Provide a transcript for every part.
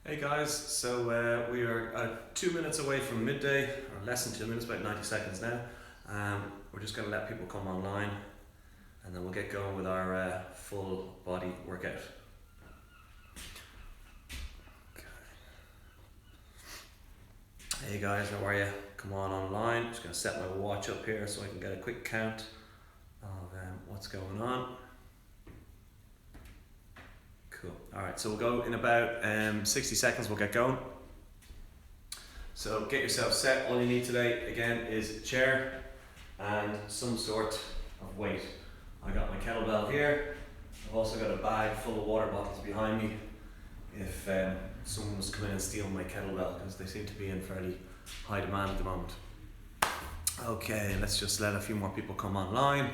Hey guys, so we are 2 minutes away from midday, or less than 2 minutes, about 90 seconds now. We're just going to let people come online and then we'll get going with our full body workout. Okay. Hey guys, how are you? Come on online. Just going to set my watch up here so I can get a quick count of what's going on. Cool. Alright, so we'll go in about 60 seconds, we'll get going. So get yourself set. All you need today, again, is a chair and some sort of weight. I got my kettlebell here. I've also got a bag full of water bottles behind me if someone was to come in and steal my kettlebell, because they seem to be in fairly high demand at the moment. Okay, let's just let a few more people come online.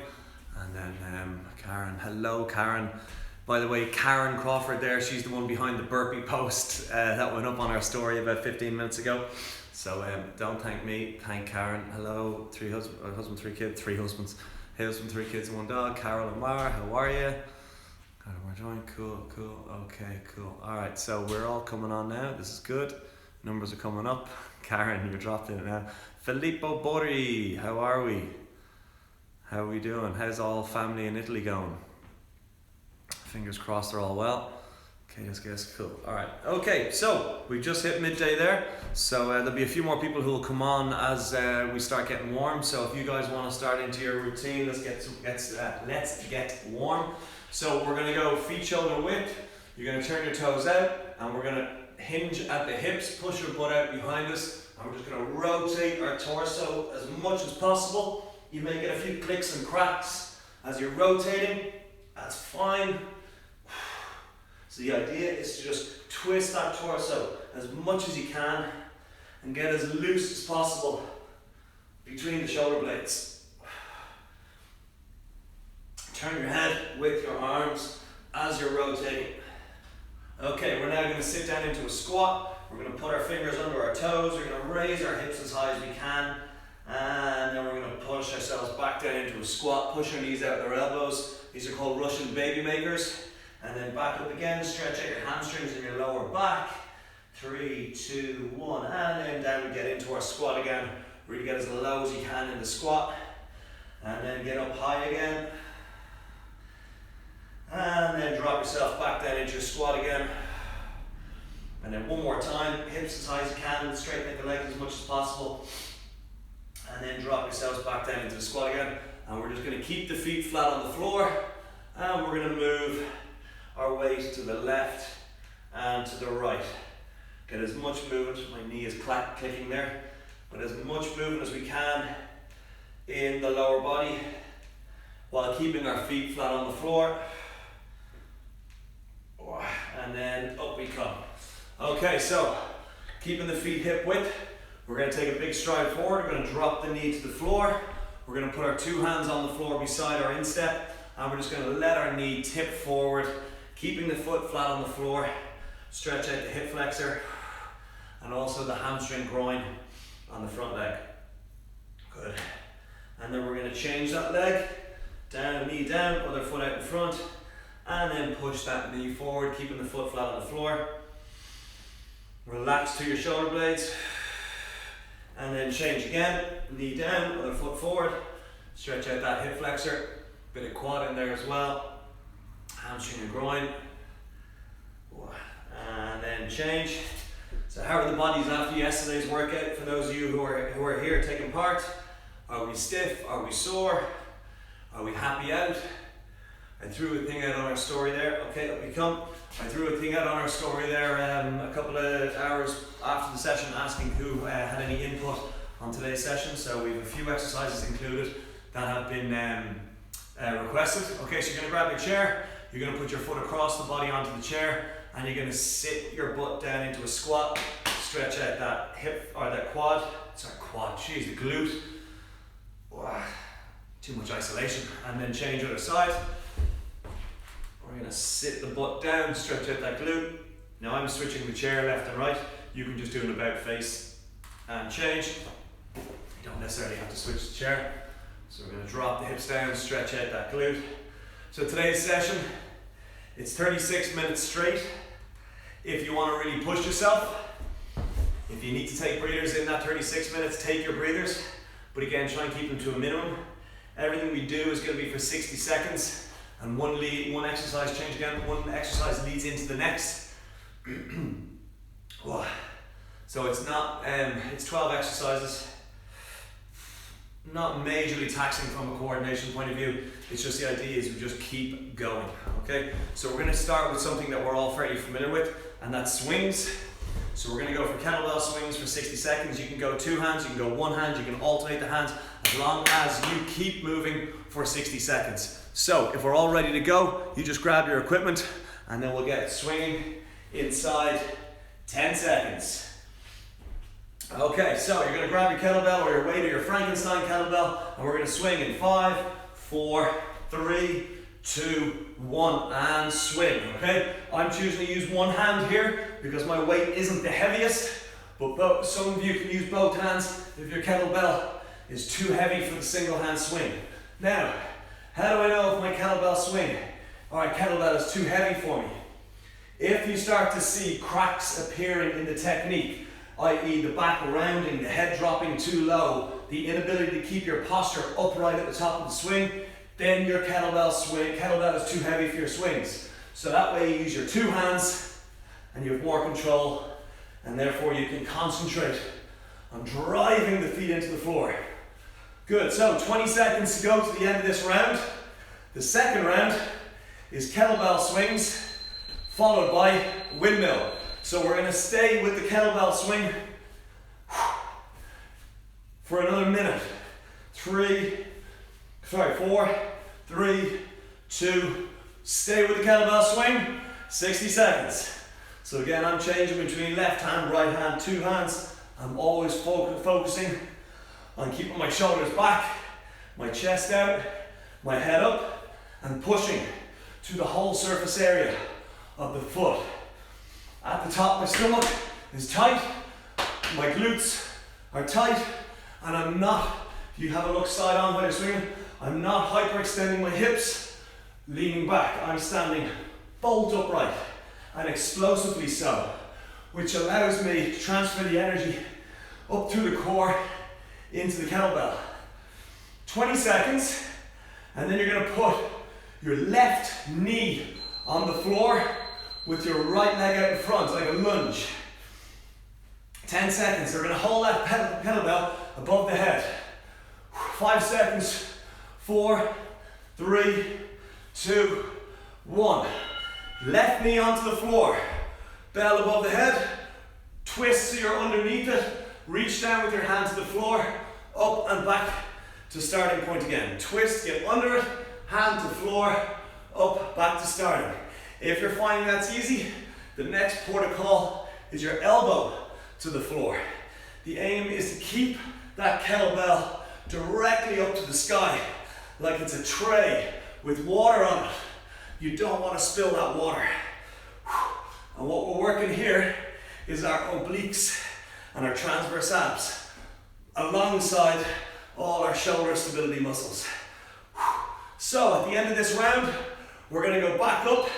And then Karen, hello Karen. By the way, Karen Crawford there, she's the one behind the burpee post that went up on our story about 15 minutes ago. So don't thank me, thank Karen. Hello, three husbands, three kids, three husbands. Husband, three kids and one dog. Carol and Mara, how are you? We're joined, cool, okay, cool. All right, so we're all coming on now, this is good. Numbers are coming up. Karen, you're dropped in now. Filippo Borri, how are we? How are we doing? How's all family in Italy going? Fingers crossed they're all well. Okay, let's guess, cool. All right, okay, so we just hit midday there. So there'll be a few more people who will come on as we start getting warm. So if you guys want to start into your routine, let's get warm. So we're gonna go feet shoulder width. You're gonna turn your toes out and we're gonna hinge at the hips, push your butt out behind us, and we're just gonna rotate our torso as much as possible. You may get a few clicks and cracks as you're rotating, that's fine. So the idea is to just twist that torso as much as you can and get as loose as possible between the shoulder blades. Turn your head with your arms as you're rotating. Okay, we're now going to sit down into a squat. We're going to put our fingers under our toes. We're going to raise our hips as high as we can. And then we're going to push ourselves back down into a squat. Push our knees out with our elbows. These are called Russian baby makers. And then back up again, stretch out your hamstrings and your lower back. 3, 2, 1, and then down we get into our squat again. Really get as low as you can in the squat. And then get up high again. And then drop yourself back down into your squat again. And then one more time, hips as high as you can, straighten the legs as much as possible. And then drop yourselves back down into the squat again. And we're just going to keep the feet flat on the floor. And we're going to move our weight to the left and to the right. Get as much movement, my knee is clicking there, but as much movement as we can in the lower body while keeping our feet flat on the floor. And then up we come. Okay, so keeping the feet hip width, we're going to take a big stride forward. We're going to drop the knee to the floor. We're going to put our two hands on the floor beside our instep, and we're just going to let our knee tip forward, keeping the foot flat on the floor. Stretch out the hip flexor and also the hamstring groin on the front leg. Good. And then we're going to change that leg, down, knee down, other foot out in front, and then push that knee forward, keeping the foot flat on the floor. Relax to your shoulder blades, and then change again, knee down, other foot forward, stretch out that hip flexor, bit of quad in there as well, hamstring and groin, and then change. So how are the bodies after yesterday's workout? For those of you who are here taking part, are we stiff? Are we sore? Are we happy out? I threw a thing out on our story there. Okay, up we come. I threw a thing out on our story there a couple of hours after the session asking who had any input on today's session. So we have a few exercises included that have been requested. Okay, so you're going to grab your chair, you're going to put your foot across the body onto the chair, and you're going to sit your butt down into a squat, stretch out that hip, or that quad, the glute. Too much isolation. And then change other side. We're going to sit the butt down, stretch out that glute. Now I'm switching the chair left and right. You can just do an about face and change. You don't necessarily have to switch the chair. So we're going to drop the hips down, stretch out that glute. So today's session, it's 36 minutes straight. if you want to really push yourself. If you need to take breathers in that 36 minutes, take your breathers. But again, try and keep them to a minimum. Everything we do is going to be for 60 seconds. And one exercise, change again, one exercise leads into the next. So it's not, it's 12 exercises. Not majorly taxing from a coordination point of view. It's just the idea is we just keep going, okay? So we're gonna start with something that we're all fairly familiar with, and that's swings. So we're gonna go for kettlebell swings for 60 seconds. You can go 2 hands, you can go 1 hand, you can alternate the hands, as long as you keep moving for 60 seconds. So if we're all ready to go, you just grab your equipment, and then we'll get swinging inside 10 seconds. Okay, so you're going to grab your kettlebell or your weight or your Frankenstein kettlebell, and we're going to swing in 5, 4, 3, 2, 1, and swing, okay? I'm choosing to use 1 hand here because my weight isn't the heaviest, but some of you can use both hands if your kettlebell is too heavy for the single hand swing. Now, how do I know if my kettlebell swing or my kettlebell is too heavy for me? If you start to see cracks appearing in the technique, i.e. the back rounding, the head dropping too low, the inability to keep your posture upright at the top of the swing, then your kettlebell is too heavy for your swings. So that way you use your 2 hands and you have more control, and therefore you can concentrate on driving the feet into the floor. Good, so 20 seconds to go to the end of this round. The second round is kettlebell swings followed by windmill. So we're going to stay with the kettlebell swing for another minute. 4, 3, 2, stay with the kettlebell swing, 60 seconds. So again, I'm changing between left hand, right hand, 2 hands. I'm always focusing on keeping my shoulders back, my chest out, my head up, and pushing to the whole surface area of the foot. At the top, my stomach is tight, my glutes are tight, and I'm not, if you have a look side on while you're swinging, I'm not hyperextending my hips, leaning back. I'm standing bolt upright and explosively so, which allows me to transfer the energy up through the core into the kettlebell. 20 seconds, and then you're going to put your left knee on the floor with your right leg out in front, like a lunge. 10 seconds, we're going to hold that kettlebell above the head. 5 seconds, 4, 3, 2, 1. Left knee onto the floor, bell above the head, twist so you're underneath it, reach down with your hand to the floor, up and back to starting point again. Twist, get under it, hand to floor, up, back to starting. If you're finding that's easy, the next protocol is your elbow to the floor. The aim is to keep that kettlebell directly up to the sky, like it's a tray with water on it. You don't want to spill that water. And what we're working here is our obliques and our transverse abs, alongside all our shoulder stability muscles. So at the end of this round, we're going to go back up,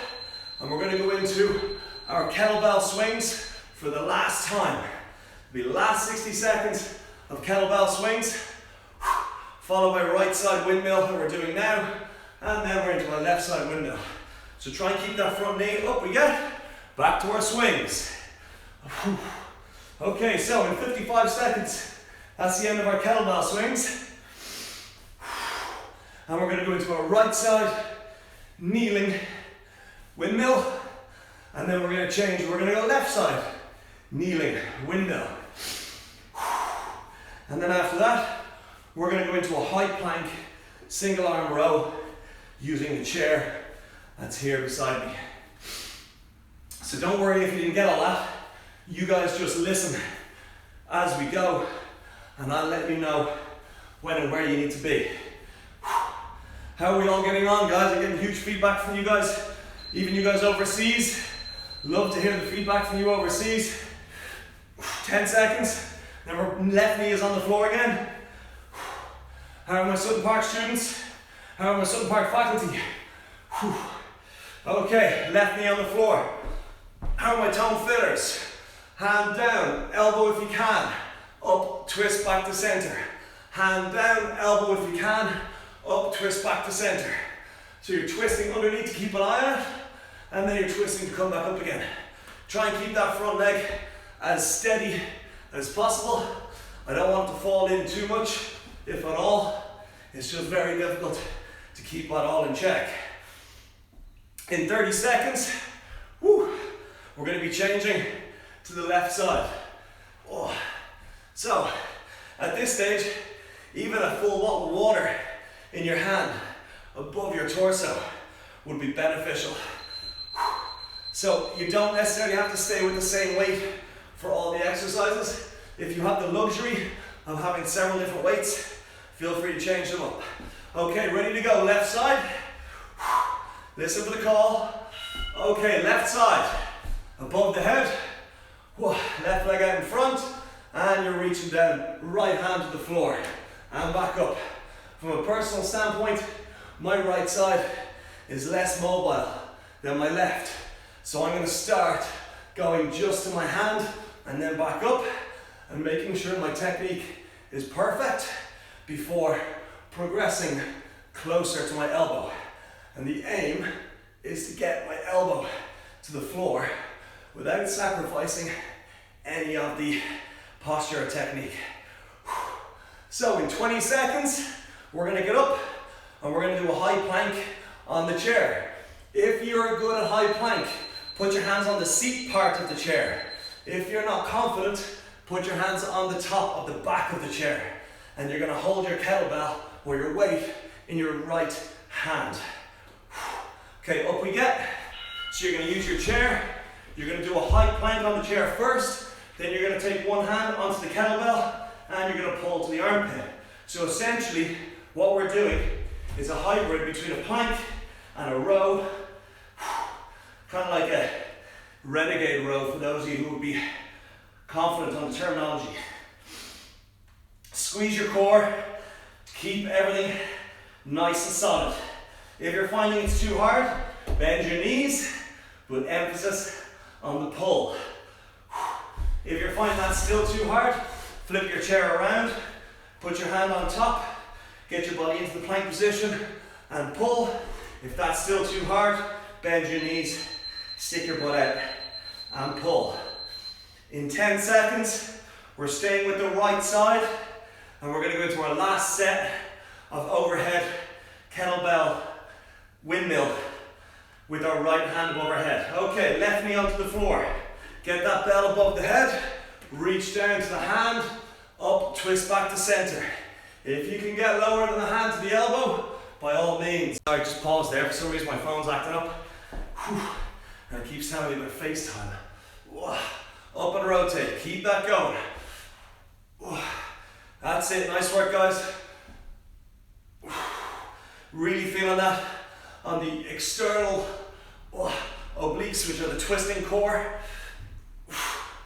and we're going to go into our kettlebell swings for the last time. It'll be the last 60 seconds of kettlebell swings, followed by right side windmill that we're doing now, and then we're into our left side windmill. So try and keep that front knee up we get, back to our swings. Okay, so in 55 seconds, that's the end of our kettlebell swings. And we're going to go into our right side kneeling windmill, and then we're going to change. We're going to go left side kneeling windmill, and then after that we're going to go into a high plank single arm row using the chair that's here beside me. So don't worry if you didn't get all that. You guys just listen as we go, and I'll let you know when and where you need to be. How are we all getting on, guys? I'm getting huge feedback from you guys, even you guys overseas. Love to hear the feedback from you overseas. 10 seconds, then our left knee is on the floor again. How are my Sutton Park students? How are my Sutton Park faculty? Okay, left knee on the floor. How are my TonedFitters? Hand down, elbow if you can, up, twist back to center. Hand down, elbow if you can, up, twist back to center. So you're twisting underneath to keep an eye on it, and then you're twisting to come back up again. Try and keep that front leg as steady as possible. I don't want it to fall in too much, if at all. It's just very difficult to keep that all in check. In 30 seconds, we're going to be changing to the left side. So, at this stage, even a full bottle of water in your hand above your torso would be beneficial. So, you don't necessarily have to stay with the same weight for all the exercises. If you have the luxury of having several different weights, feel free to change them up. Okay, ready to go, left side. Listen for the call. Okay, left side, above the head. Left leg out in front, and you're reaching down, right hand to the floor, and back up. From a personal standpoint, my right side is less mobile than my left. So I'm going to start going just to my hand, and then back up, and making sure my technique is perfect before progressing closer to my elbow. And the aim is to get my elbow to the floor without sacrificing any of the posture or technique. So in 20 seconds, we're going to get up and we're going to do a high plank on the chair. If you're good at high plank, put your hands on the seat part of the chair. If you're not confident, put your hands on the top of the back of the chair. And you're going to hold your kettlebell or your weight in your right hand. Okay, up we get. So you're going to use your chair. You're going to do a high plank on the chair first. Then you're going to take one hand onto the kettlebell and you're going to pull to the armpit. So essentially, what we're doing is a hybrid between a plank and a row. Kind of like a renegade row for those of you who would be confident on the terminology. Squeeze your core. Keep everything nice and solid. If you're finding it's too hard, bend your knees with emphasis on the pull. If you're finding that's still too hard, flip your chair around, put your hand on top, get your body into the plank position and pull. If that's still too hard, bend your knees, stick your butt out and pull. In 10 seconds, we're staying with the right side and we're going to go into our last set of overhead kettlebell windmill with our right hand above our head. Okay, left knee onto the floor. Get that bell above the head, reach down to the hand, up, twist back to center. If you can get lower than the hand to the elbow, by all means. Sorry, just pause there. For some reason my phone's acting up. And it keeps telling me about FaceTime. Up and rotate, keep that going. That's it, nice work guys. Really feeling that on the external obliques, which are the twisting core.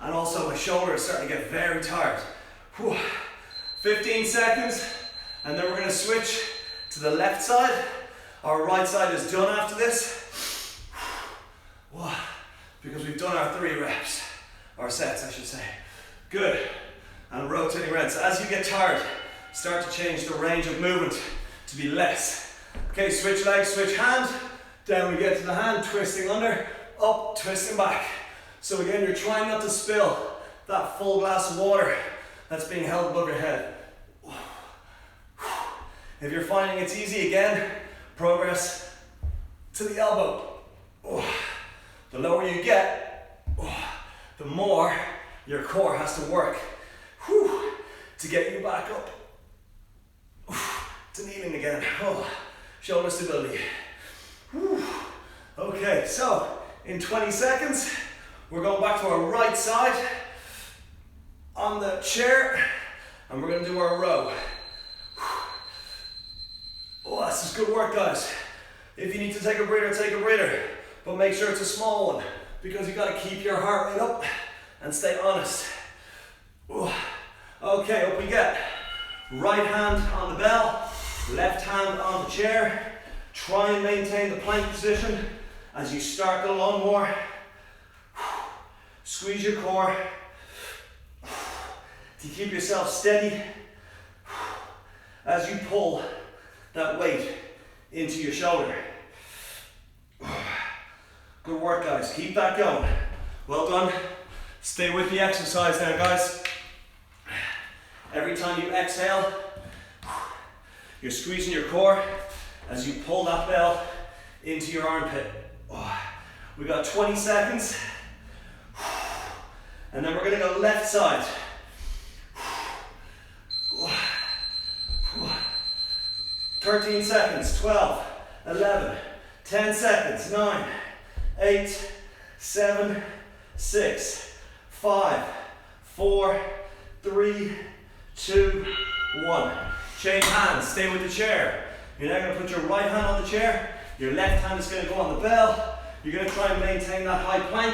And also my shoulder is starting to get very tired. 15 seconds, and then we're going to switch to the left side. Our right side is done after this. Because we've done our 3 reps, or sets I should say. Good, and rotating around. So as you get tired, start to change the range of movement to be less. Okay, switch leg, switch hand. Down we get to the hand, twisting under, up, twisting back. So again, you're trying not to spill that full glass of water that's being held above your head. If you're finding it's easy, again, progress to the elbow. The lower you get, the more your core has to work to get you back up to kneeling again. Shoulder stability. Okay, so in 20 seconds, we're going back to our right side on the chair, and we're going to do our row. This is good work, guys. If you need to take a breather, take a breather, but make sure it's a small one, because you've got to keep your heart rate up and stay honest. Okay, up we get. Right hand on the bell, left hand on the chair. Try and maintain the plank position as you start the lawnmower. Squeeze your core to keep yourself steady as you pull that weight into your shoulder. Good work, guys. Keep that going. Well done. Stay with the exercise now, guys. Every time you exhale, you're squeezing your core as you pull that bell into your armpit. We got 20 seconds. And then we're going to go left side. 13 seconds, 12, 11, 10 seconds, 9, 8, 7, 6, 5, 4, 3, 2, 1. Change hands, stay with the chair. You're now going to put your right hand on the chair, your left hand is going to go on the bell. You're going to try and maintain that high plank.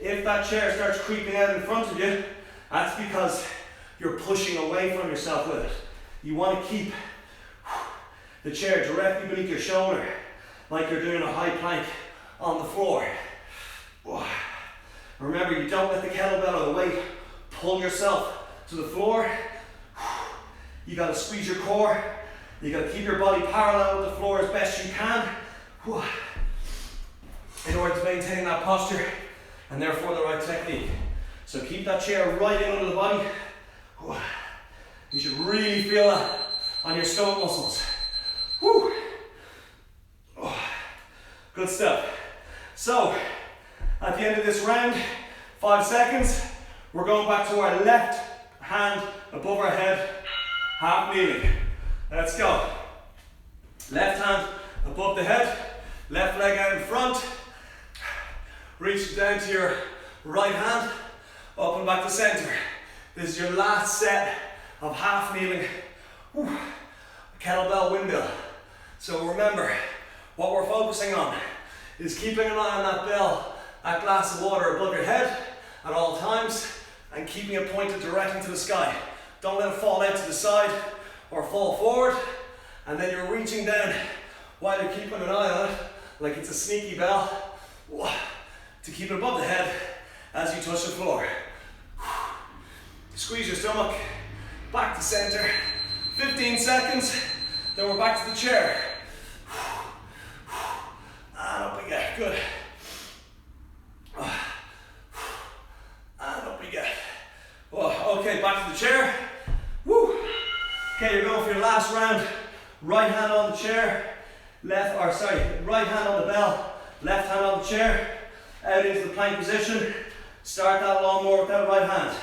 If that chair starts creeping out in front of you, that's because you're pushing away from yourself with it. You want to keep the chair directly beneath your shoulder, like you're doing a high plank on the floor. Remember, you don't let the kettlebell or the weight pull yourself to the floor. You got to squeeze your core. You got to keep your body parallel with the floor as best you can in order to maintain that posture and therefore the right technique. So keep that chair right in under the body. You should really feel that on your stomach muscles. Good stuff. So, at the end of this round, 5 seconds, we're going back to our left hand above our head, half kneeling. Let's go. Left hand above the head, left leg out in front. Reach down to your right hand, up and back to center. This is your last set of half kneeling kettlebell windmill. So remember, what we're focusing on is keeping an eye on that bell, that glass of water above your head at all times, and keeping it pointed directly to the sky. Don't let it fall out to the side or fall forward, and then you're reaching down while you're keeping an eye on it, like it's a sneaky bell, to keep it above the head as you touch the floor. Squeeze your stomach, back to center, 15 seconds, then we're back to the chair. And up we get, good. And up we get. Okay, back to the chair. Woo. Okay, you're going for your last round. Right hand on the chair, right hand on the bell, left hand on the chair, out into the plank position. Start that lawnmower with that right hand.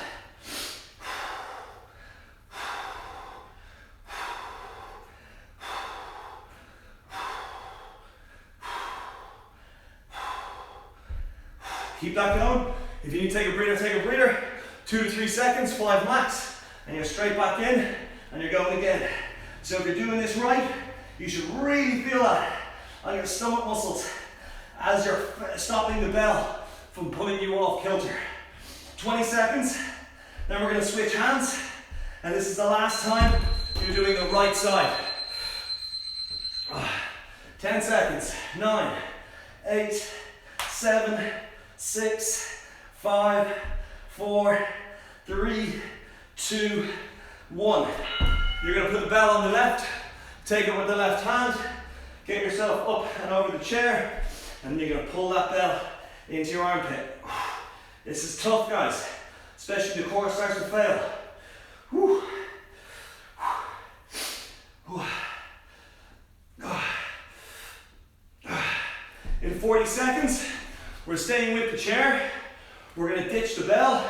Keep that going. If you need to take a breather, take a breather. 2 to 3 seconds, 5 max, and you're straight back in, and you're going again. So if you're doing this right, you should really feel that on your stomach muscles as you're stopping the bell from pulling you off kilter. 20 seconds, then we're going to switch hands, and this is the last time you're doing the right side. 10 seconds, 9, 8, 7, 6, 5, 4, 3, 2, 1. You're going to put the bell on the left, take it with the left hand, get yourself up and over the chair, and then you're going to pull that bell into your armpit. This is tough, guys, especially if the core starts to fail. Whew. In 40 seconds, we're staying with the chair. We're going to ditch the bell,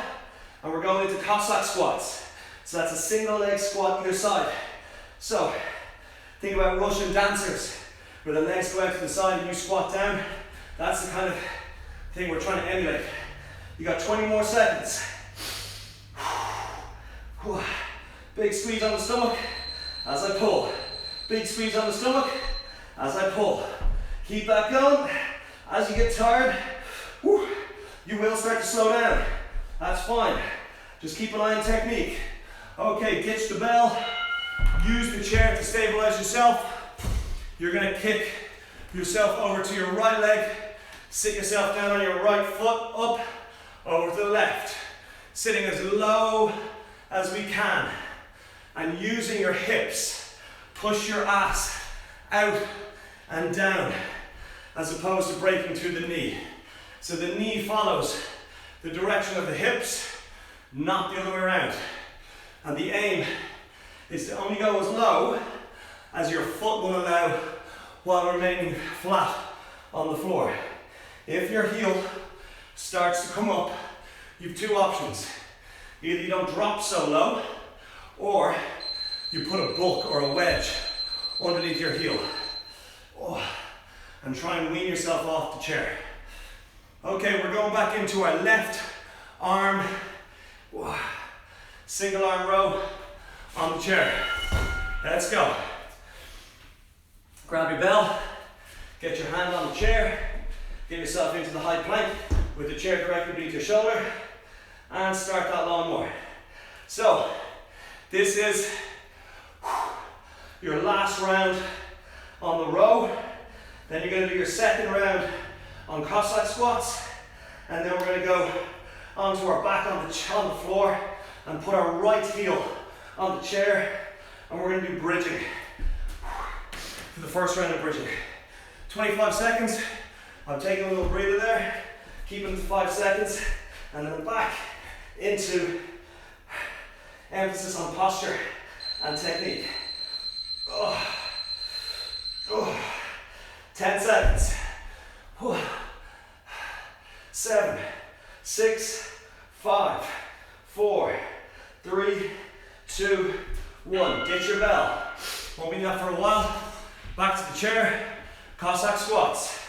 and we're going into Cossack squats. So that's a single leg squat either side. So think about Russian dancers, where the legs go out to the side and you squat down. That's the kind of thing we're trying to emulate. You got 20 more seconds. Big squeeze on the stomach as I pull. Big squeeze on the stomach as I pull. Keep that going. As you get tired, you will start to slow down. That's fine. Just keep an eye on technique. Okay, ditch the bell. Use the chair to stabilize yourself. You're going to kick yourself over to your right leg. Sit yourself down on your right foot, up over to the left, sitting as low as we can, and using your hips, push your ass out and down, as opposed to breaking through the knee. So the knee follows the direction of the hips, not the other way around. And the aim is to only go as low as your foot will allow while remaining flat on the floor. If your heel starts to come up, you have two options. Either you don't drop so low, or you put a bulk or a wedge underneath your heel. Oh, and try and wean yourself off the chair. Okay, we're going back into our left arm, single arm row on the chair. Let's go. Grab your bell, get your hand on the chair, get yourself into the high plank with the chair directly beneath your shoulder, and start that long more. So, this is your last round on the row. Then you're going to do your second round on Cossack squats, and then we're going to go onto our back on the floor and put our right heel on the chair, and we're going to do bridging for the first round of bridging. 25 seconds. I'm taking a little breather there, keeping it to 5 seconds, and then back into emphasis on posture and technique. 10 seconds. 7, 6, 5, 4, 3, 2, 1. Get your bell. Won't be that for a while. Back to the chair. Cossack squats.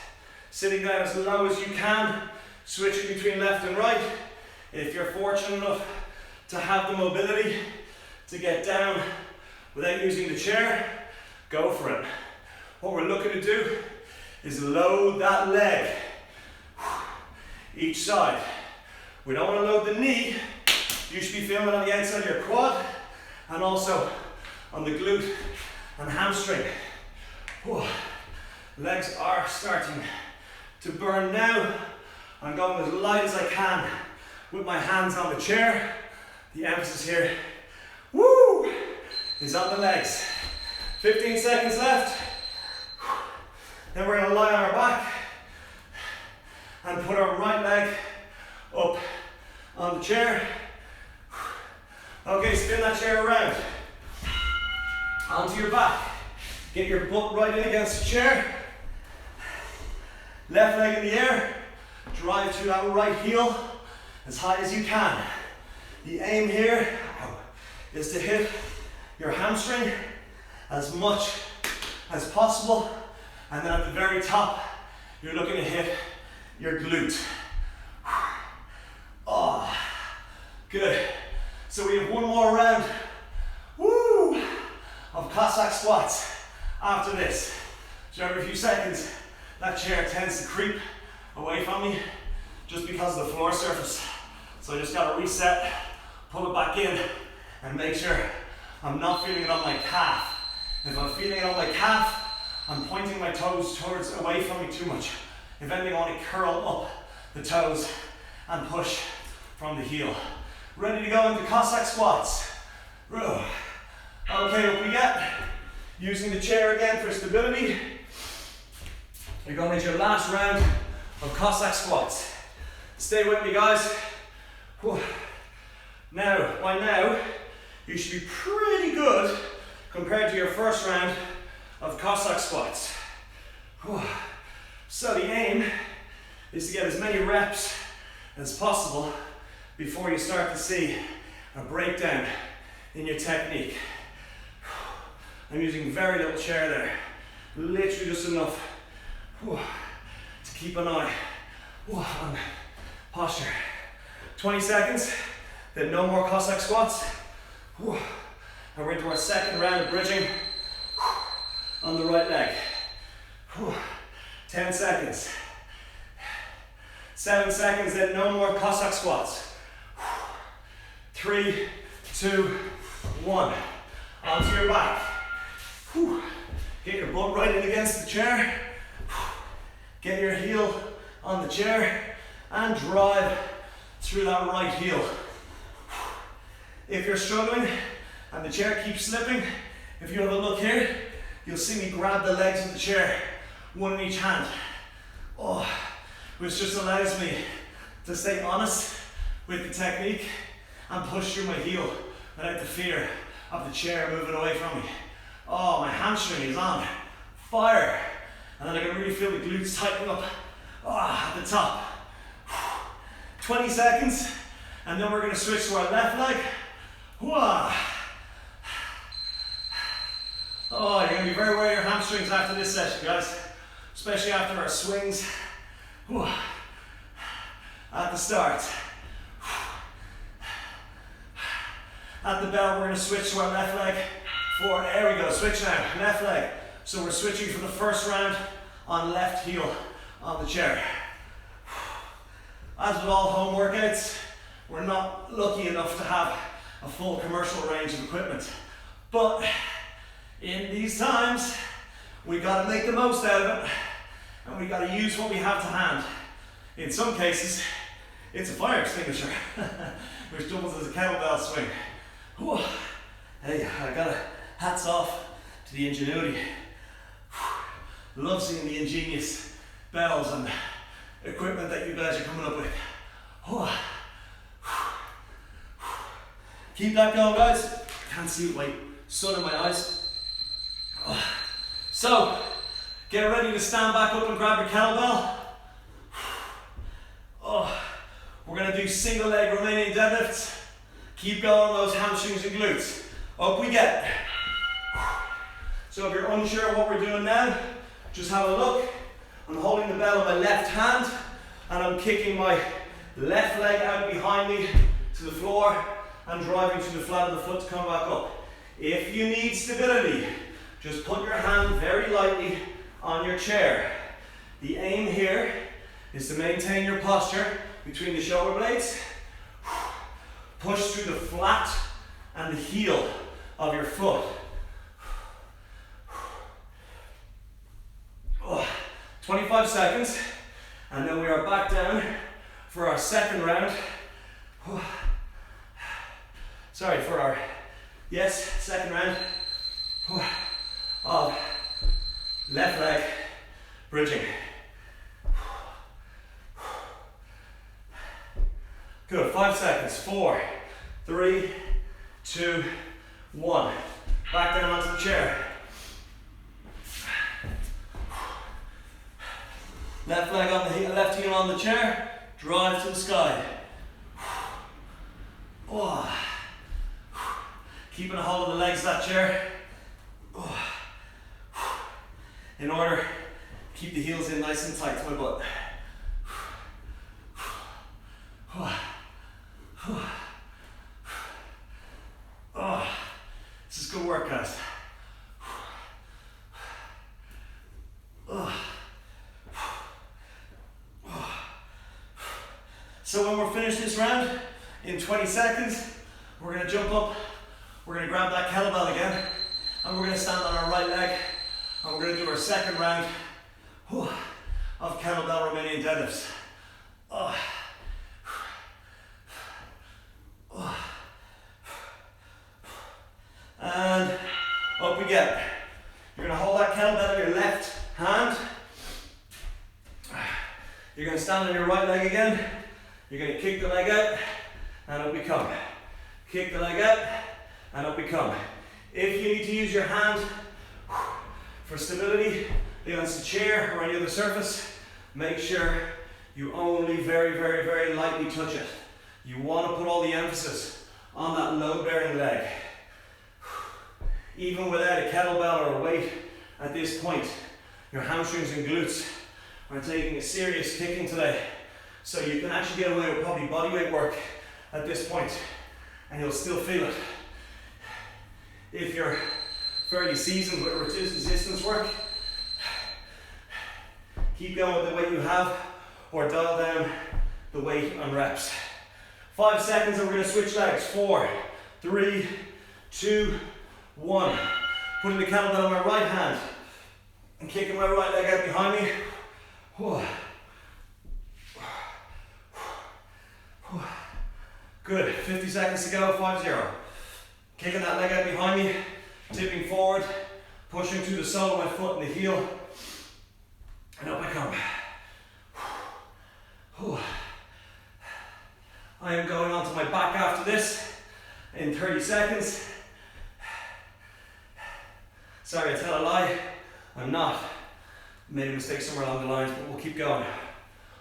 Sitting down as low as you can. Switching between left and right. If you're fortunate enough to have the mobility to get down without using the chair, go for it. What we're looking to do is load that leg each side. We don't want to load the knee. You should be feeling it on the outside of your quad and also on the glute and hamstring. Legs are starting to burn now. I'm going as light as I can with my hands on the chair. The emphasis here, is on the legs. 15 seconds left. Then we're going to lie on our back and put our right leg up on the chair. Okay, spin that chair around. Onto your back. Get your butt right in against the chair. Left leg in the air. Drive through that right heel as high as you can. The aim here is to hit your hamstring as much as possible. And then at the very top, you're looking to hit your glute. Oh, good. So we have one more round of Cossack squats after this. So every few seconds, that chair tends to creep away from me just because of the floor surface. So I just gotta reset, pull it back in, and make sure I'm not feeling it on my calf. If I'm feeling it on my calf, I'm pointing my toes towards away from me too much. If anything, I want to curl up the toes and push from the heel. Ready to go into Cossack squats. Okay, what we get? Using the chair again for stability. You're going into your last round of Cossack squats. Stay with me, guys. Now, by now, you should be pretty good compared to your first round of Cossack squats. So the aim is to get as many reps as possible before you start to see a breakdown in your technique. I'm using very little chair there, literally just enough to keep an eye on posture. 20 seconds, then no more Cossack squats. And we're into our second round of bridging on the right leg. 10 seconds. 7 seconds, then no more Cossack squats. 3, 2, 1. Onto your back. Get your butt right in against the chair. Get your heel on the chair and drive through that right heel. If you're struggling and the chair keeps slipping, if you have a look here, you'll see me grab the legs of the chair, one in each hand. Oh, which just allows me to stay honest with the technique and push through my heel without the fear of the chair moving away from me. Oh, my hamstring is on fire. And then I can really feel the glutes tighten up at the top. 20 seconds, and then we're going to switch to our left leg. Oh, you're going to be very aware of your hamstrings after this session, guys. Especially after our swings at the start. At the bell, we're going to switch to our left leg. There we go, switch now, left leg. So we're switching for the first round on left heel on the chair. As with all home workouts, we're not lucky enough to have a full commercial range of equipment. But in these times, we gotta make the most out of it, and we gotta use what we have to hand. In some cases, it's a fire extinguisher, which doubles as a kettlebell swing. Hey, I gotta hats off to the ingenuity. Love seeing the ingenious bells and equipment that you guys are coming up with. Keep that going, guys. Can't see it, wait, sun in my eyes. So, get ready to stand back up and grab your kettlebell. We're gonna do single leg Romanian deadlifts. Keep going those hamstrings and glutes. Up we get. So if you're unsure of what we're doing now, just have a look. I'm holding the bell in my left hand and I'm kicking my left leg out behind me to the floor and driving to the flat of the foot to come back up. If you need stability, just put your hand very lightly on your chair. The aim here is to maintain your posture between the shoulder blades. Push through the flat and the heel of your foot. 25 seconds, and then we are back down for our second round. Sorry, for our, second round of left leg bridging. Good, 5 seconds. 4, 3, 2, 1. Back down onto the chair. Left leg on the left heel on the chair. Drive to the sky. Keeping a hold of the legs of that chair. In order to keep the heels in nice and tight to my butt. This is good work, guys. So when we're finished this round, in 20 seconds, we're going to jump up, we're going to grab that kettlebell again, and we're going to stand on our right leg, and we're going to do our second round of kettlebell Romanian deadlifts. And up we get. You're going to hold that kettlebell in your left hand. You're going to stand on your right leg again. You're going to kick the leg out and up we come. Kick the leg out and up we come. If you need to use your hand for stability against the chair or any other surface, make sure you only very, very, very lightly touch it. You want to put all the emphasis on that load-bearing leg. Even without a kettlebell or a weight at this point, your hamstrings and glutes are taking a serious kicking today. So you can actually get away with probably bodyweight work at this point and you'll still feel it. If you're fairly seasoned with resistance work, keep going with the weight you have or dial down the weight on reps. 5 seconds and we're going to switch legs. 4, 3, 2, 1. Putting the kettlebell on my right hand and kicking my right leg out behind me. Good, 50 seconds to go, 5-0. Kicking that leg out behind me, tipping forward, pushing through the sole of my foot and the heel, and up I come. I am going onto my back after this in 30 seconds. Sorry, I tell a lie, I'm not. Made a mistake somewhere along the lines, but we'll keep going.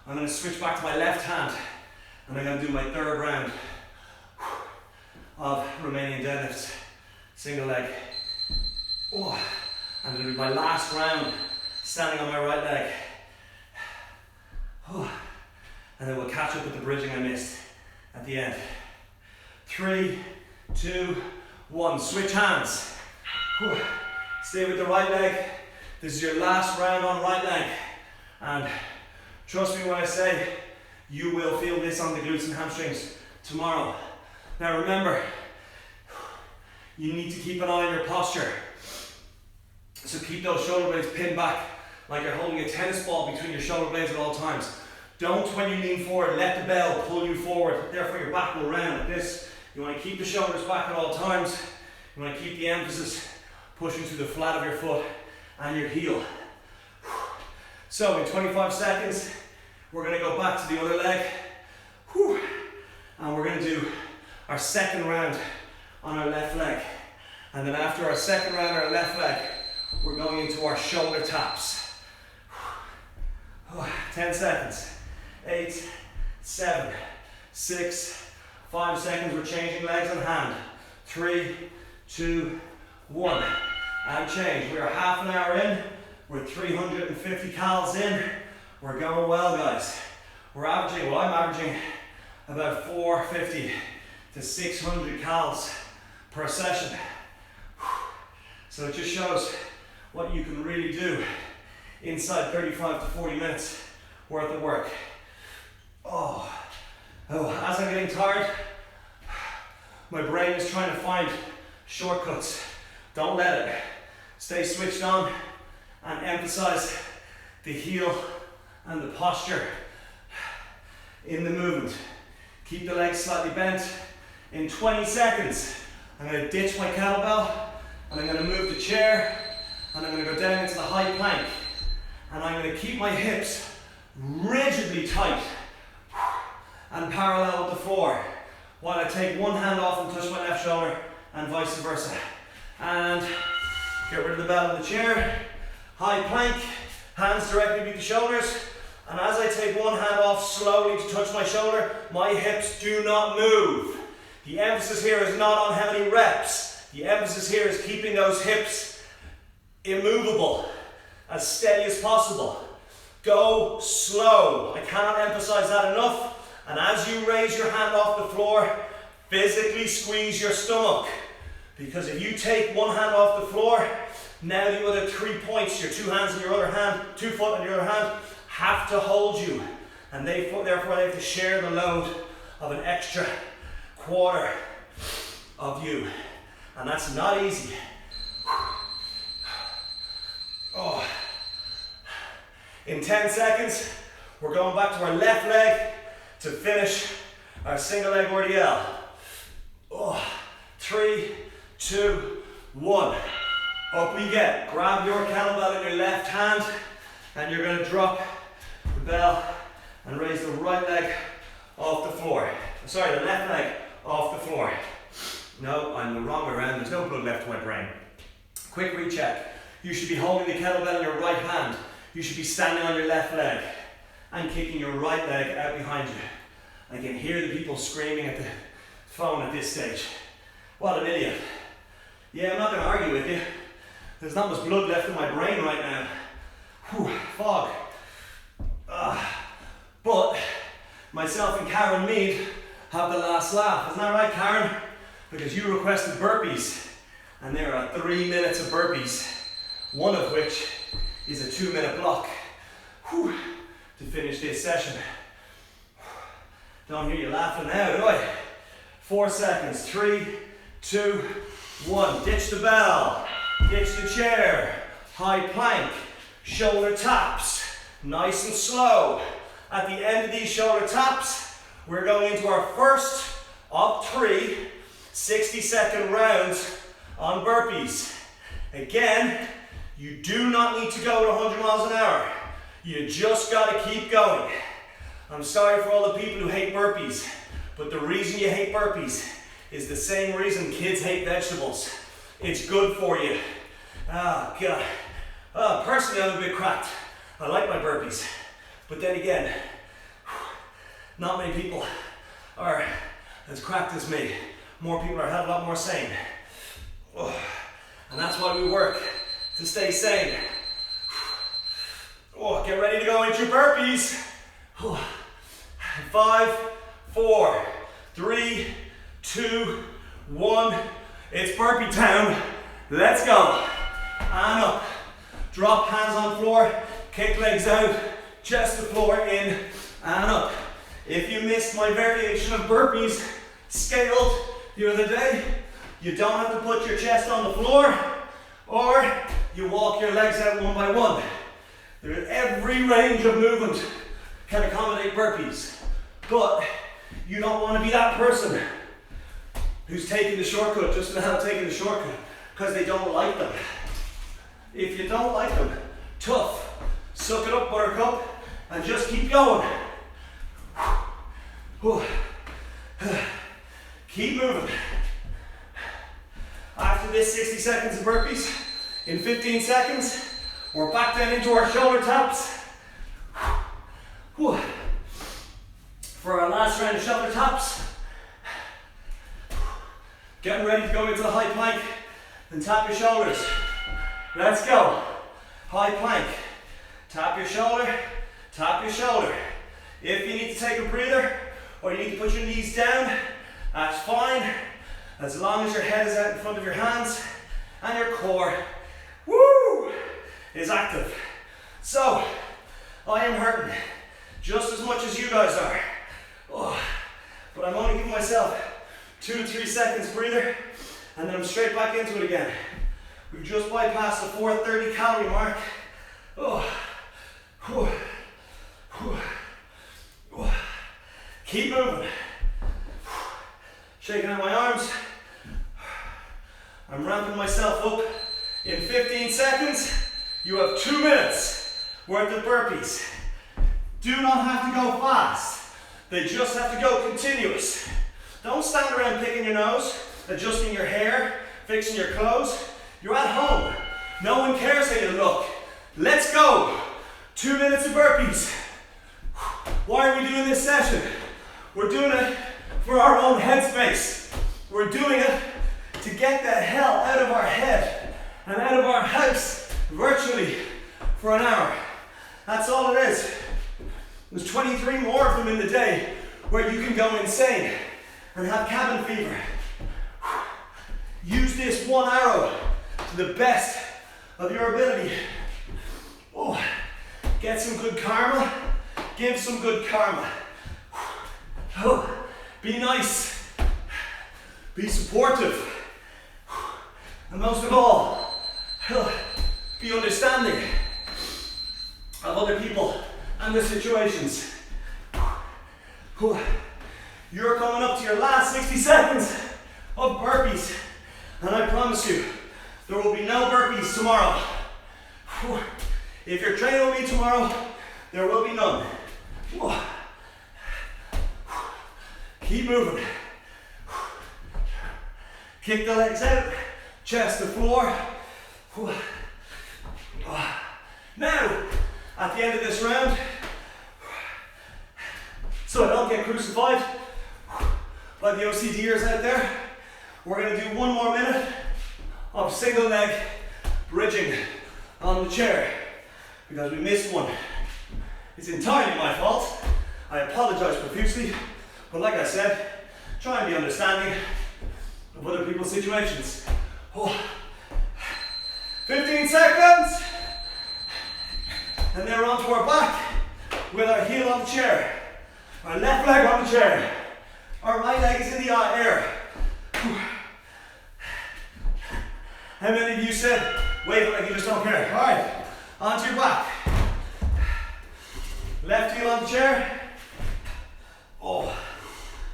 I'm going to switch back to my left hand, and I'm going to do my third round of Romanian deadlifts, single leg. And it'll be my last round, standing on my right leg. And then we'll catch up with the bridging I missed at the end. 3, 2, 1, switch hands. Stay with the right leg. This is your last round on right leg. And trust me when I say, you will feel this on the glutes and hamstrings tomorrow. Now remember, you need to keep an eye on your posture. So keep those shoulder blades pinned back like you're holding a tennis ball between your shoulder blades at all times. Don't, when you lean forward, let the bell pull you forward. Therefore your back will round like this. You want to keep the shoulders back at all times. You want to keep the emphasis pushing through the flat of your foot and your heel. So in 25 seconds, we're going to go back to the other leg. And we're going to do our second round on our left leg. And then after our second round on our left leg, we're going into our shoulder taps. 10 seconds. 8, 7, 6, 5 seconds. We're changing legs and hand. 3, 2, 1. And change. We are half an hour in. We're 350 calories in. We're going well, guys. We're averaging, well, I'm averaging about 450 to 600 calories per session. So it just shows what you can really do inside 35 to 40 minutes worth of work. As I'm getting tired, my brain is trying to find shortcuts. Don't let it. Stay switched on and emphasize the heel and the posture in the movement. Keep the legs slightly bent. In 20 seconds, I'm going to ditch my kettlebell and I'm going to move the chair and I'm going to go down into the high plank. And I'm going to keep my hips rigidly tight and parallel with the floor while I take one hand off and touch my left shoulder and vice versa. And get rid of the bell of the chair. High plank, hands directly beneath the shoulders. And as I take one hand off slowly to touch my shoulder, my hips do not move. The emphasis here is not on how many reps. The emphasis here is keeping those hips immovable, as steady as possible. Go slow. I cannot emphasize that enough. And as you raise your hand off the floor, physically squeeze your stomach. Because if you take one hand off the floor, now the other 3 points, your 2 hands in your other hand, 2 foot in your other hand, have to hold you. And therefore they have to share the load of an extra quarter of you. And that's not easy. In 10 seconds, we're going back to our left leg to finish our single leg RDL. 3, 2, 1. Up we get. Grab your kettlebell in your left hand and you're going to drop the bell and raise the right leg off the floor. Sorry, the left leg off the floor. No, I'm the wrong way around. There's no blood left to my brain. Quick recheck. You should be holding the kettlebell in your right hand. You should be standing on your left leg and kicking your right leg out behind you. I can hear the people screaming at the phone at this stage. What an idiot. Yeah, I'm not going to argue with you. There's not much blood left in my brain right now. Fog. But myself and Karen Mead have the last laugh. Isn't that right, Karen? Because you requested burpees. And there are 3 minutes of burpees. One of which is a 2-minute block to finish this session. Don't hear you laughing now, do I? 4 seconds. 3, 2, 1. Ditch the bell. Ditch the chair. High plank. Shoulder taps. Nice and slow. At the end of these shoulder taps, we're going into our first of 3 60-second rounds on burpees. Again, you do not need to go at 100 miles an hour. You just got to keep going. I'm sorry for all the people who hate burpees, but the reason you hate burpees is the same reason kids hate vegetables. It's good for you. Ah, God. Personally, I'm a bit cracked. I like my burpees. But then again, not many people are as cracked as me. More people are a hell of a lot more sane. And that's why we work, to stay sane. Get ready to go into your burpees. 5, 4, 3, 2, 1. It's burpee time. Let's go. And up. Drop hands on floor. Kick legs out. Chest to floor, in and up. If you missed my variation of burpees scaled the other day, you don't have to put your chest on the floor, or you walk your legs out one by one. Every range of movement can accommodate burpees, but you don't want to be that person who's taking the shortcut just now taking the shortcut because they don't like them. If you don't like them, tough. Suck it up, buttercup, and just keep going. Keep moving. After this 60 seconds of burpees, in 15 seconds, we're back down into our shoulder taps. For our last round of shoulder taps, getting ready to go into the high plank, then tap your shoulders. Let's go. High plank. Tap your shoulder, tap your shoulder. If you need to take a breather, or you need to put your knees down, that's fine, as long as your head is out in front of your hands, and your core, is active. So, I am hurting, just as much as you guys are. But I'm only giving myself 2 to 3 seconds breather, and then I'm straight back into it again. We've just bypassed the 430 calorie mark. Keep moving. Shaking out my arms. I'm ramping myself up. In 15 seconds, you have 2 minutes worth of burpees. Do not have to go fast. They just have to go continuous. Don't stand around picking your nose, adjusting your hair, fixing your clothes. You're at home. No one cares how you look. Let's go. 2 minutes of burpees. Why are we doing this session? We're doing it for our own headspace. We're doing it to get the hell out of our head and out of our house virtually for an hour. That's all it is. There's 23 more of them in the day where you can go insane and have cabin fever. Use this 1 arrow to the best of your ability. Get some good karma. Give some good karma. Be nice. Be supportive. And most of all, be understanding of other people and their situations. You're coming up to your last 60 seconds of burpees. And I promise you, there will be no burpees tomorrow. If you're training with me tomorrow, there will be none. Keep moving. Kick the legs out, chest to floor. Now, at the end of this round, so I don't get crucified by the OCDers out there, we're going to do 1 more minute of single leg bridging on the chair because we missed one. It's entirely my fault. I apologize profusely, but like I said, try and be understanding of other people's situations. 15 seconds, and then we're onto our back with our heel on the chair, our left leg on the chair, our right leg is in the air. How many of you said, wave it like you just don't care? All right, onto your back. Left heel on the chair.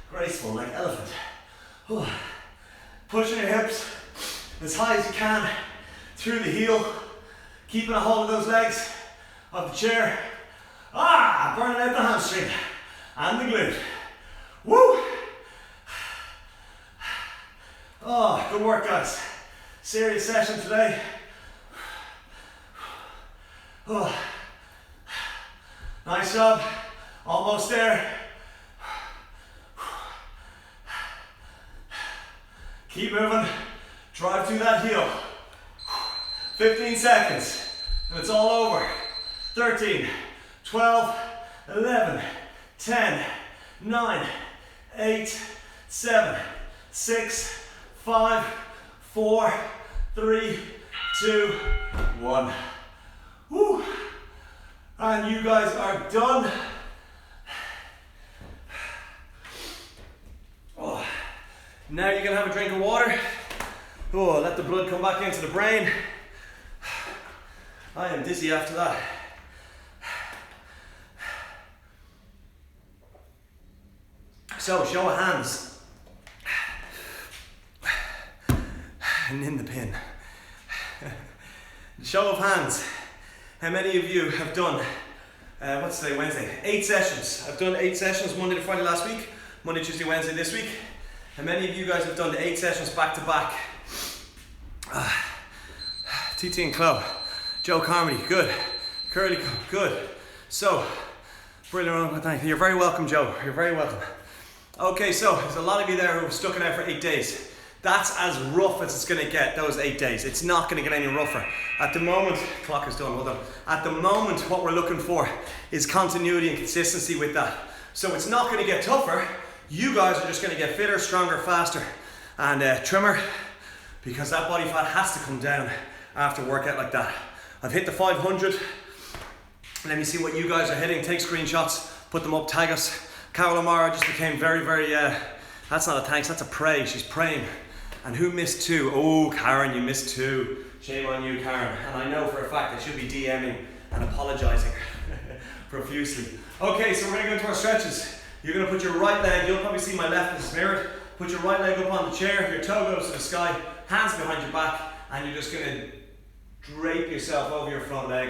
Graceful like elephant. Pushing your hips as high as you can through the heel, keeping a hold of those legs of the chair. Burning out the hamstring and the glute. Woo! Oh, good work, guys. Serious session today. Oh. Nice job. Almost there. Keep moving. Drive through that heel. 15 seconds. And it's all over. 13, 12, 11, 10, 9, 8, 7, 6, 5, 4, 3, 2, 1. Woo. And you guys are done. Oh. Now you can have a drink of water. Oh, let the blood come back into the brain. I am dizzy after that. So, show of hands. And in the pin. Show of hands. How many of you have done, what's today, Wednesday? 8 sessions. I've done 8 sessions Monday to Friday last week, Monday, Tuesday, Wednesday this week. How many of you guys have done the 8 sessions back to back? TT and Chloe, Joe Carmody, good. Curly, good. So, brilliant, thank you. You're very welcome, Joe. You're very welcome. Okay, so there's a lot of you there who have stuck it out for 8 days. That's as rough as it's going to get, those 8 days. It's not going to get any rougher. At the moment, clock is done, hold on. At the moment, what we're looking for is continuity and consistency with that. So it's not going to get tougher. You guys are just going to get fitter, stronger, faster, and trimmer, because that body fat has to come down after a workout like that. I've hit the 500. Let me see what you guys are hitting. Take screenshots, put them up, tag us. Carol O'Mara just became very, that's not a thanks, that's a pray. She's praying. And who missed 2? Oh, Karen, you missed 2. Shame on you, Karen. And I know for a fact I should be DMing and apologizing profusely. Okay, so we're going to go into our stretches. You're going to put your right leg, you'll probably see my left is mirrored. Put your right leg up on the chair, your toe goes to the sky, hands behind your back, and you're just going to drape yourself over your front leg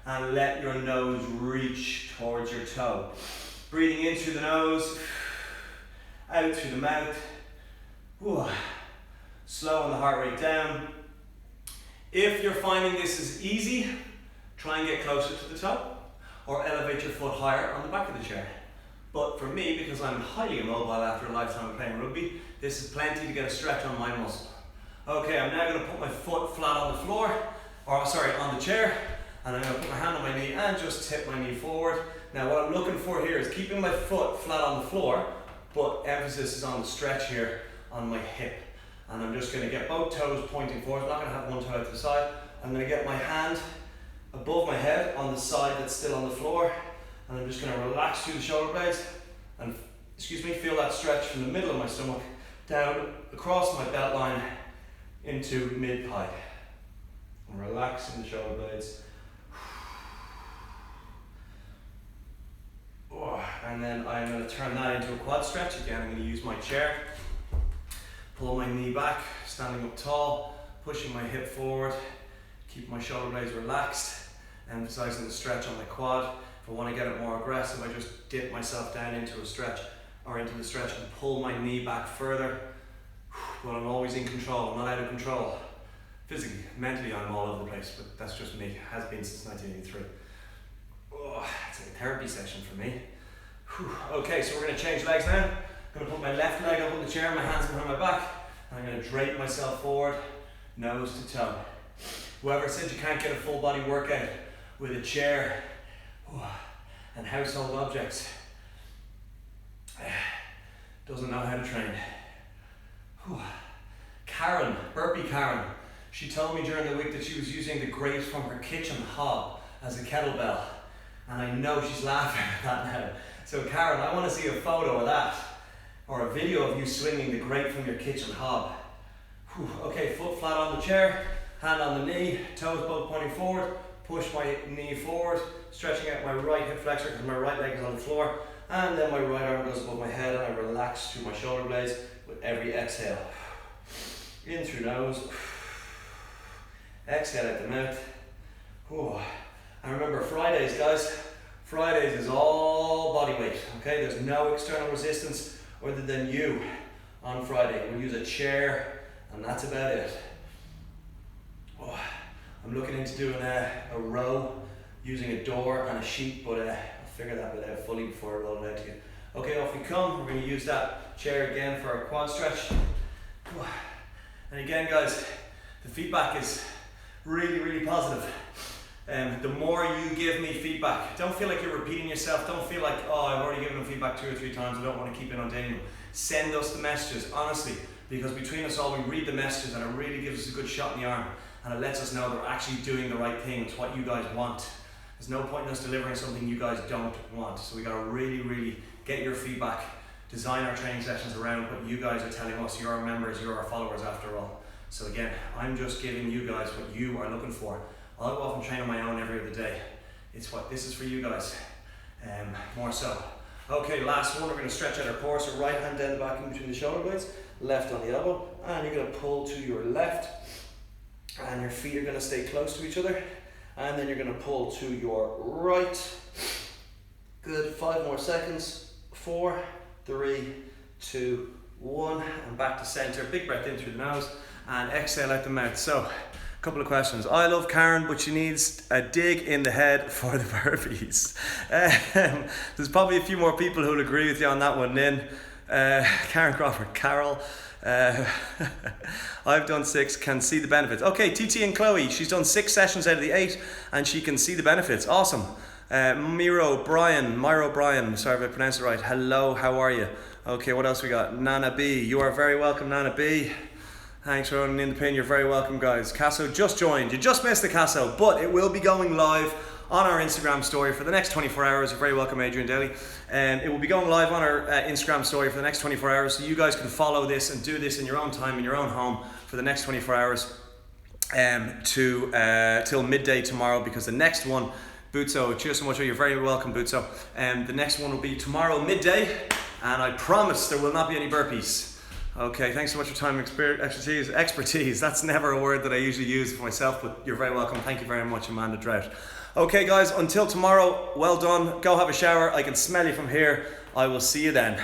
and let your nose reach towards your toe. Breathing in through the nose, out through the mouth. Whew. Slowing the heart rate down. If you're finding this is easy, try and get closer to the toe or elevate your foot higher on the back of the chair. But for me, because I'm highly immobile after a lifetime of playing rugby, this is plenty to get a stretch on my muscle. Okay, I'm now going to put my foot flat on the floor, or sorry, on the chair, and I'm going to put my hand on my knee and just tip my knee forward. Now what I'm looking for here is keeping my foot flat on the floor, but emphasis is on the stretch here on my hip. And I'm just going to get both toes pointing forward. I'm not going to have one toe out to the side. I'm going to get my hand above my head on the side that's still on the floor. And I'm just going to relax through the shoulder blades and, feel that stretch from the middle of my stomach down across my belt line into mid-thigh. And relax in the shoulder blades. And then I'm going to turn that into a quad stretch. Again, I'm going to use my chair. Pull my knee back, standing up tall, pushing my hip forward, keep my shoulder blades relaxed, emphasizing the stretch on my quad. If I want to get it more aggressive, I just dip myself down into a stretch, or into the stretch and pull my knee back further. But I'm always in control, I'm not out of control. Physically, mentally I'm all over the place, but that's just me, has been since 1983. It's like a therapy session for me. Okay, so we're going to change legs now. I'm going to put my left leg up on the chair, my hands behind my back, and I'm going to drape myself forward, nose to toe. Whoever said you can't get a full body workout with a chair and household objects doesn't know how to train. Karen, Burpee Karen, she told me during the week that she was using the grate from her kitchen hob as a kettlebell, and I know she's laughing at that now. So Karen, I want to see a photo of that, or a video of you swinging the grate from your kitchen hob. Okay, foot flat on the chair, hand on the knee, toes both pointing forward, push my knee forward, stretching out my right hip flexor because my right leg is on the floor, and then my right arm goes above my head and I relax through my shoulder blades with every exhale. In through nose, exhale out the mouth. Whew. And remember, Fridays, guys, Fridays is all body weight, okay? There's no external resistance other than you on Friday. We'll use a chair, and that's about it. Oh, I'm looking into doing a row using a door and a sheet, but I'll figure that bit out fully before I roll it out to you. Okay, off we come. We're going to use that chair again for our quad stretch. And again, guys, the feedback is really, really positive. The more you give me feedback, don't feel like you're repeating yourself. Don't feel like, oh, I've already given them feedback 2 or 3 times. I don't want to keep inundating them. Send us the messages, honestly, because between us all, we read the messages and it really gives us a good shot in the arm. And it lets us know that we're actually doing the right thing. It's what you guys want. There's no point in us delivering something you guys don't want. So we got to really, really get your feedback, design our training sessions around what you guys are telling us. You're our members, you're our followers after all. So again, I'm just giving you guys what you are looking for. I'll go off and train on my own every other day. This is for you guys, more so. Okay, last one, we're going to stretch out our core. So right hand down the back in between the shoulder blades, left on the elbow, and you're going to pull to your left, and your feet are going to stay close to each other, and then you're going to pull to your right. Good, 5 more seconds. 4, 3, 2, 1, and back to center. Big breath in through the nose, and exhale out the mouth. So, couple of questions. I love Karen, but she needs a dig in the head for the burpees. There's probably a few more people who'll agree with you on that one, Nin. Karen Crawford, Carol. I've done 6, can see the benefits. Okay, TT and Chloe, she's done 6 sessions out of the 8 and she can see the benefits. Awesome. Myro Bryan, sorry if I pronounced it right. Hello, how are you? Okay, what else we got? Nana B, you are very welcome, Nana B. Thanks for owning in the pin, you're very welcome, guys. Casso just joined. You just missed the Casso, but it will be going live on our Instagram story for the next 24 hours. You're very welcome, Adrian Daly. It will be going live on our Instagram story for the next 24 hours, so you guys can follow this and do this in your own time, in your own home, for the next 24 hours till midday tomorrow, because the next one, Butso, cheers so much, you're very welcome, Butso. The next one will be tomorrow midday, and I promise there will not be any burpees. Okay, thanks so much for time, expertise. That's never a word that I usually use for myself, but you're very welcome. Thank you very much, Amanda Drought. Okay, guys, until tomorrow, well done. Go have a shower. I can smell you from here. I will see you then.